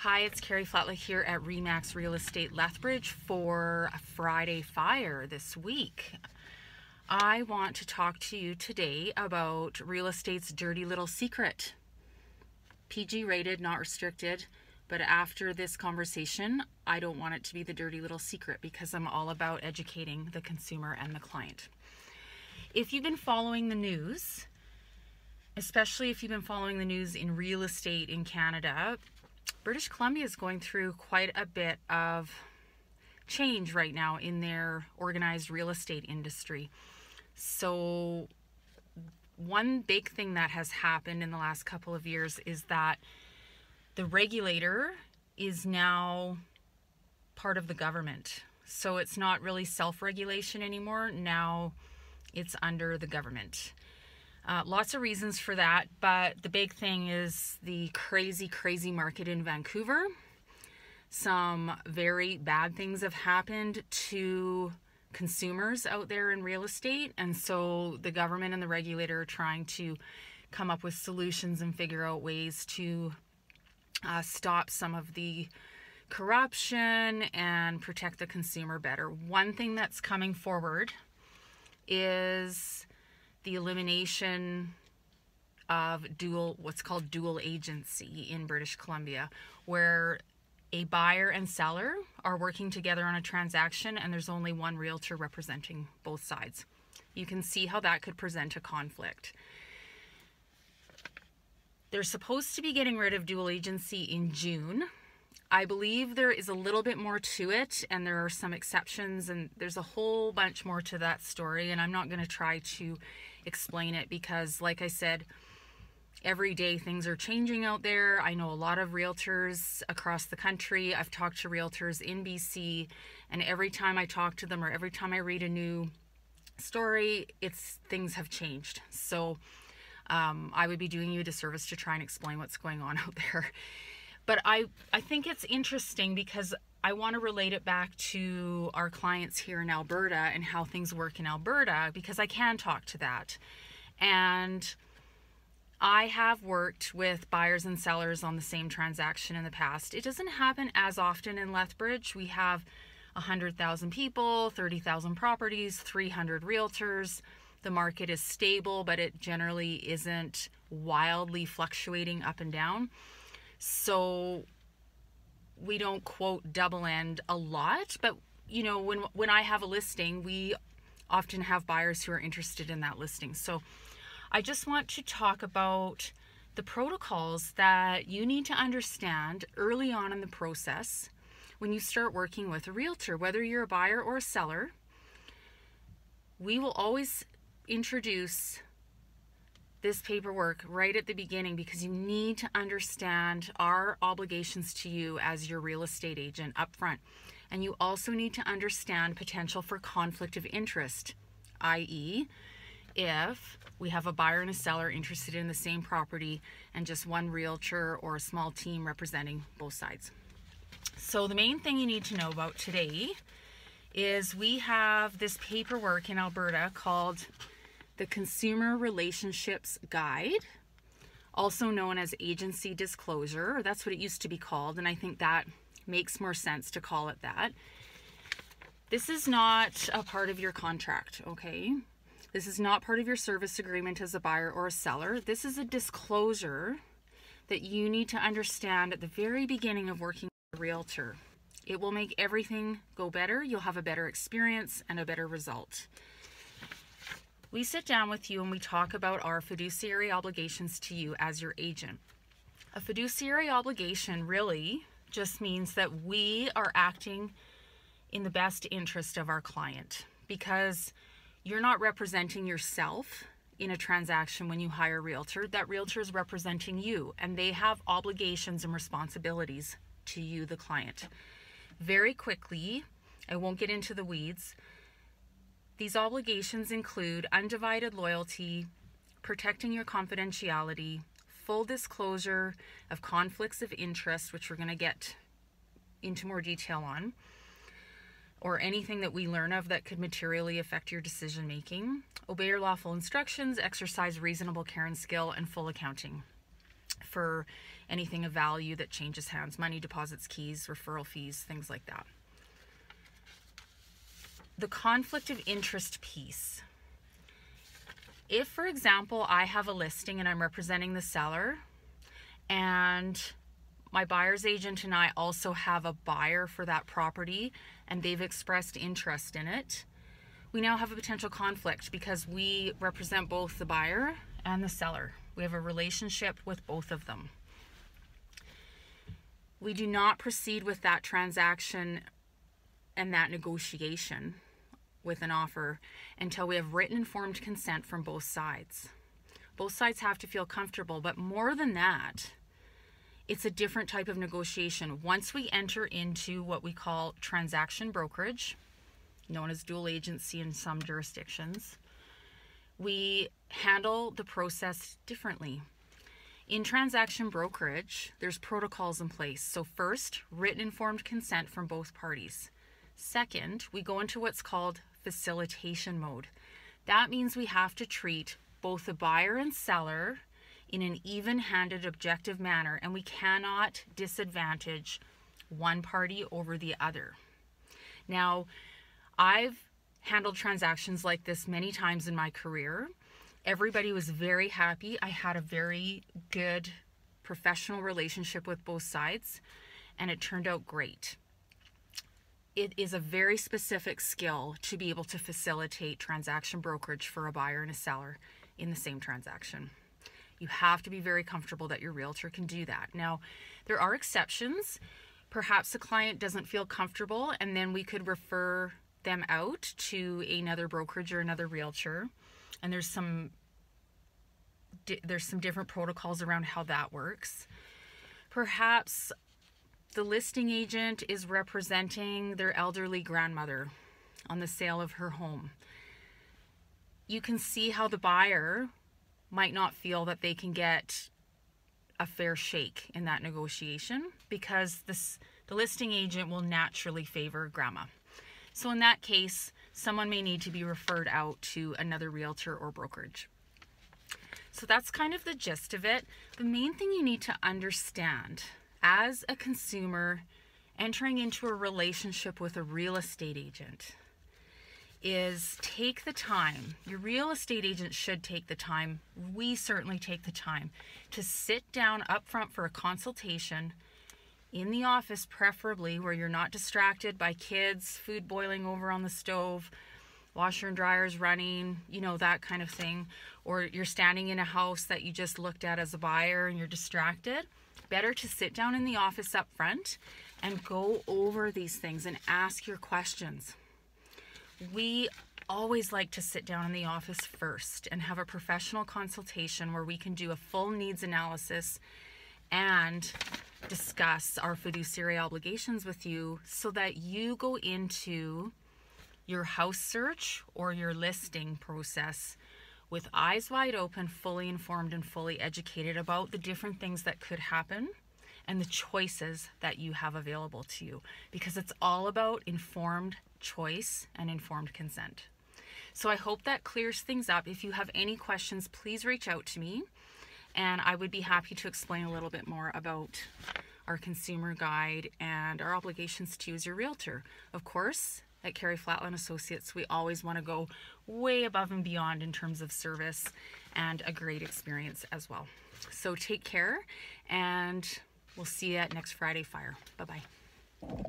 Hi, it's Karri Flatla here at Remax Real Estate Lethbridge for Friday Fire this week. I want to talk to you today about real estate's dirty little secret. PG rated, not restricted, but after this conversation, I don't want it to be the dirty little secret because I'm all about educating the consumer and the client. If you've been following the news, especially if you've been following the news in real estate in Canada, British Columbia is going through quite a bit of change right now in their organized real estate industry. So one big thing that has happened in the last couple of years is that the regulator is now part of the government. So it's not really self-regulation anymore. Now it's under the government. Lots of reasons for that, but the big thing is the crazy market in Vancouver. Some very bad things have happened to consumers out there in real estate, and so the government and the regulator are trying to come up with solutions and figure out ways to stop some of the corruption and protect the consumer better. One thing that's coming forward is the elimination of what's called dual agency in British Columbia, where a buyer and seller are working together on a transaction and there's only one realtor representing both sides. You can see how that could present a conflict. They're supposed to be getting rid of dual agency in June. I believe there is a little bit more to it, and there are some exceptions, and there's a whole bunch more to that story, and I'm not going to try to explain it because, like I said, every day things are changing out there. I know a lot of realtors across the country. I've talked to realtors in BC, and every time I talk to them or every time I read a new story, things have changed. So I would be doing you a disservice to try and explain what's going on out there. But I think it's interesting because I want to relate it back to our clients here in Alberta and how things work in Alberta, because I can talk to that. And I have worked with buyers and sellers on the same transaction in the past. It doesn't happen as often in Lethbridge. We have 100,000 people, 30,000 properties, 300 realtors. The market is stable, but it generally isn't wildly fluctuating up and down. So we don't quote double end a lot, but you know, when I have a listing, we often have buyers who are interested in that listing. So I just want to talk about the protocols that you need to understand early on in the process when you start working with a realtor, whether you're a buyer or a seller. We will always introduce this paperwork right at the beginning because you need to understand our obligations to you as your real estate agent up front. And you also need to understand potential for conflict of interest, i.e., if we have a buyer and a seller interested in the same property and just one realtor or a small team representing both sides. So the main thing you need to know about today is we have this paperwork in Alberta called the Consumer Relationships Guide, also known as agency disclosure. That's what it used to be called, and I think that makes more sense to call it that. This is not a part of your contract, okay? This is not part of your service agreement as a buyer or a seller. This is a disclosure that you need to understand at the very beginning of working with a realtor. It will make everything go better. You'll have a better experience and a better result. We sit down with you and we talk about our fiduciary obligations to you as your agent. A fiduciary obligation really just means that we are acting in the best interest of our client, because you're not representing yourself in a transaction when you hire a realtor. That realtor is representing you, and they have obligations and responsibilities to you, the client. Very quickly, I won't get into the weeds. These obligations include undivided loyalty, protecting your confidentiality, full disclosure of conflicts of interest, which we're going to get into more detail on, or anything that we learn of that could materially affect your decision making, obey your lawful instructions, exercise reasonable care and skill, and full accounting. for anything of value that changes hands, money deposits, keys, referral fees, things like that. The conflict of interest piece. If, for example, I have a listing and I'm representing the seller, and my buyer's agent and I also have a buyer for that property and they've expressed interest in it, we now have a potential conflict because we represent both the buyer and the seller. We have a relationship with both of them. We do not proceed with that transaction and that negotiation with an offer until we have written informed consent from both sides. Both sides have to feel comfortable, but more than that, it's a different type of negotiation. Once we enter into what we call transaction brokerage, known as dual agency in some jurisdictions, we handle the process differently. In transaction brokerage, there's protocols in place. So first, written informed consent from both parties. Second, we go into what's called facilitation mode. That means we have to treat both the buyer and seller in an even-handed, objective manner, and we cannot disadvantage one party over the other. Now, I've handled transactions like this many times in my career. Everybody was very happy. I had a very good professional relationship with both sides, and it turned out great. It is a very specific skill to be able to facilitate transaction brokerage for a buyer and a seller in the same transaction. You have to be very comfortable that your realtor can do that. Now, there are exceptions. Perhaps the client doesn't feel comfortable, and then we could refer them out to another brokerage or another realtor. And there's some different protocols around how that works. Perhaps the listing agent is representing their elderly grandmother on the sale of her home. You can see how the buyer might not feel that they can get a fair shake in that negotiation because the listing agent will naturally favor grandma. So in that case, someone may need to be referred out to another realtor or brokerage. So that's kind of the gist of it. The main thing you need to understand as a consumer entering into a relationship with a real estate agent is take the time. Your real estate agent should take the time. We certainly take the time to sit down up front for a consultation in the office, preferably where you're not distracted by kids, food boiling over on the stove, washer and dryers running, that kind of thing. Or you're standing in a house that you just looked at as a buyer and you're distracted. Better to sit down in the office up front and go over these things and ask your questions. We always like to sit down in the office first and have a professional consultation where we can do a full needs analysis and discuss our fiduciary obligations with you so that you go into your house search or your listing process with eyes wide open, fully informed and fully educated about the different things that could happen and the choices that you have available to you, because it's all about informed choice and informed consent. So I hope that clears things up. If you have any questions, please reach out to me and I would be happy to explain a little bit more about our consumer guide and our obligations to you as your realtor. Of course, at Karri Flatla and Associates, we always want to go way above and beyond in terms of service and a great experience as well. So take care, and we'll see you at next Friday Fire. Bye-bye.